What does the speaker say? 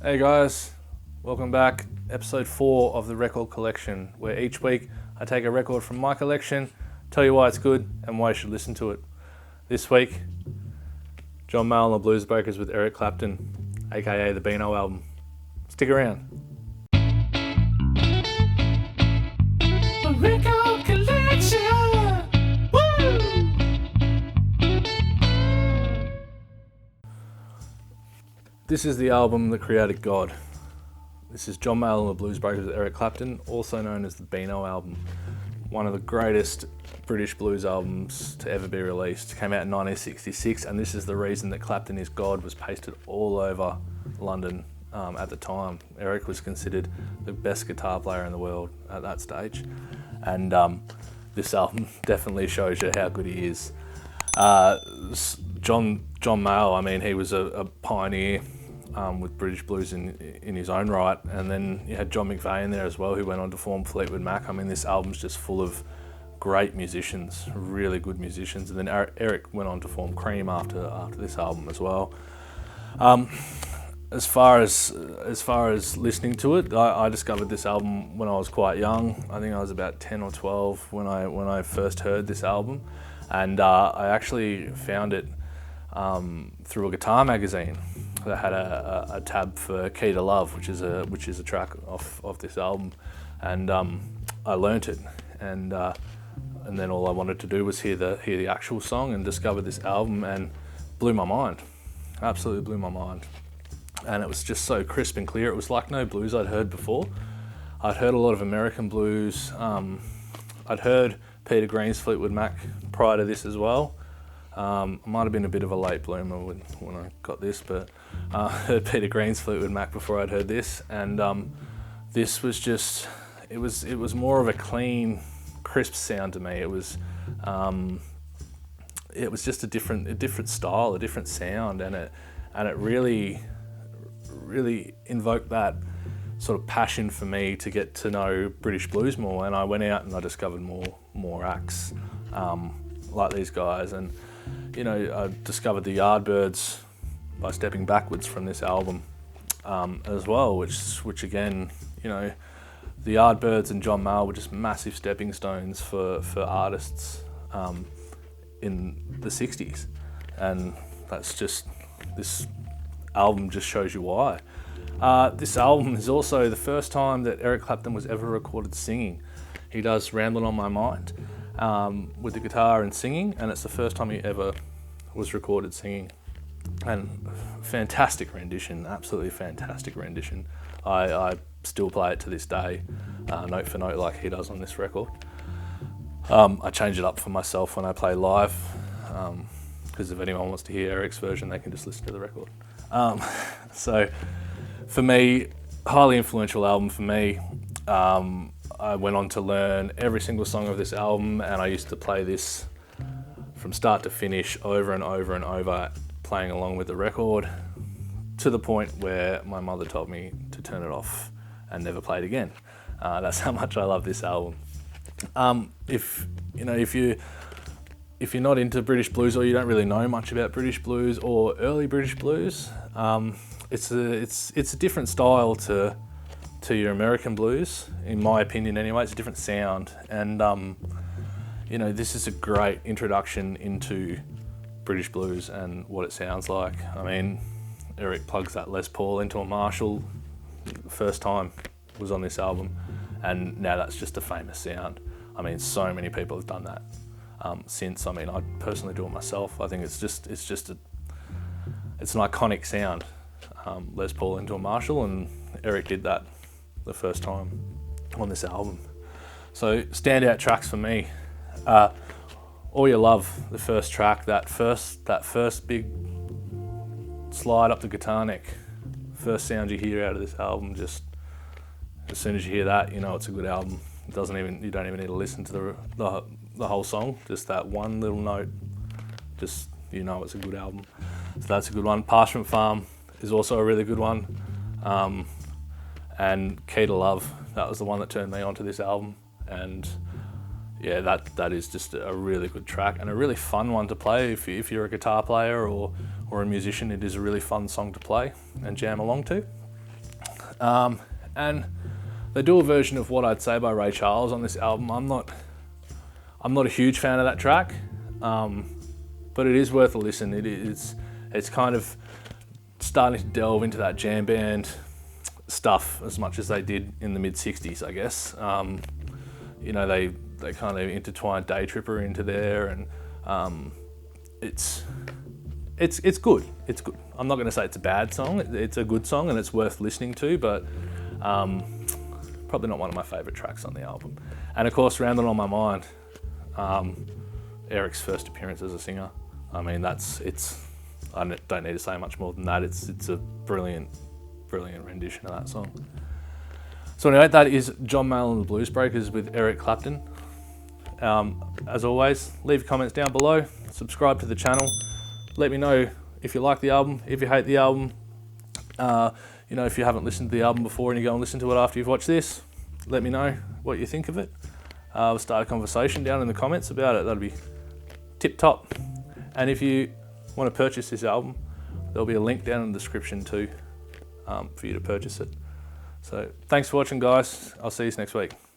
Hey guys, welcome back. Episode 4 of the Record Collection, where each week I take a record from my collection, tell you why it's good and why you should listen to it. This week, John Mayall and the Blues Breakers with Eric Clapton, aka the Beano album. Stick around. The Record Collection! Woo! This is the album that created God. This is John Mayall and the Blues Breakers with Eric Clapton, also known as the Beano album. One of the greatest British blues albums to ever be released. Came out in 1966, and this is the reason that Clapton is God was pasted all over London at the time. Eric was considered the best guitar player in the world at that stage, and this album definitely shows you how good he is. John Mayall, I mean, he was a pioneer with British blues in his own right, and then you had John McVie in there as well, who went on to form Fleetwood Mac. I mean, this album's just full of great musicians, really good musicians, and then Eric went on to form Cream after this album as well. As far as listening to it, I discovered this album when I was quite young. I think I was about 10 or 12 when I first heard this album, and I actually found it through a guitar magazine that had a tab for Key to Love, which is a track of this album, and I learnt it, and then all I wanted to do was hear the actual song, and discovered this album, and blew my mind, absolutely blew my mind. And it was just so crisp and clear. It was like no blues I'd heard before. I'd heard a lot of American blues. I'd heard Peter Green's Fleetwood Mac prior to this as well. I might have been a bit of a late bloomer when I got this, but I heard Peter Green's Fleetwood Mac before I'd heard this, and this was just, it was more of a clean, crisp sound to me. It was just a different style, a different sound, and it really invoked that sort of passion for me to get to know British blues more. And I went out and I discovered more acts like these guys, and I discovered the Yardbirds by stepping backwards from this album as well, which again, the Yardbirds and John Mayall were just massive stepping stones for artists in the 60s, and this album just shows you why. This album is also the first time that Eric Clapton was ever recorded singing. He does Ramblin' on My Mind with the guitar and singing, and it's the first time he ever was recorded singing. And fantastic rendition, absolutely fantastic rendition. I still play it to this day, note for note, like he does on this record. I change it up for myself when I play live, because if anyone wants to hear Eric's version, they can just listen to the record. So for me, highly influential album for me. I went on to learn every single song of this album, and I used to play this from start to finish over and over and over, playing along with the record, to the point where my mother told me to turn it off and never play it again. That's how much I love this album. If you're not into British blues, or you don't really know much about British blues or early British blues, it's a different style to your American blues, in my opinion anyway. It's a different sound, and this is a great introduction into British blues and what it sounds like. I mean, Eric plugs that Les Paul into a Marshall, the first time was on this album, and now that's just a famous sound. I mean, so many people have done that since. I mean, I personally do it myself. I think it's an iconic sound. Les Paul into a Marshall, and Eric did that the first time on this album. So standout tracks for me, All Your Love, the first track, that first big slide up the guitar neck, first sound you hear out of this album. Just as soon as you hear that, it's a good album. You don't even need to listen to the whole song, just that one little note, just it's a good album. So that's a good one. Parchment Farm is also a really good one, and Key to Love, that was the one that turned me onto this album, and yeah, that is just a really good track and a really fun one to play if you're a guitar player or a musician. It is a really fun song to play and jam along to. And they do a version of What I'd Say by Ray Charles on this album. I'm not a huge fan of that track, but it is worth a listen. It's kind of starting to delve into that jam band stuff as much as they did in the mid-60s, I guess. You know, they kind of intertwined Day Tripper into there, and it's good. It's good. I'm not going to say it's a bad song. It's a good song and it's worth listening to, but probably not one of my favourite tracks on the album. And of course, Round It On My Mind, Eric's first appearance as a singer. I mean, I don't need to say much more than that. It's a brilliant rendition of that song. So anyway, that is John Mayall and the Blues Breakers with Eric Clapton. As always, leave comments down below, subscribe to the channel, let me know if you like the album, if you hate the album. You know, if you haven't listened to the album before and you go and listen to it after you've watched this, let me know what you think of it. We'll start a conversation down in the comments about it. That'll be tip top. And if you want to purchase this album, there'll be a link down in the description too, for you to purchase it. So thanks for watching, guys. I'll see you next week.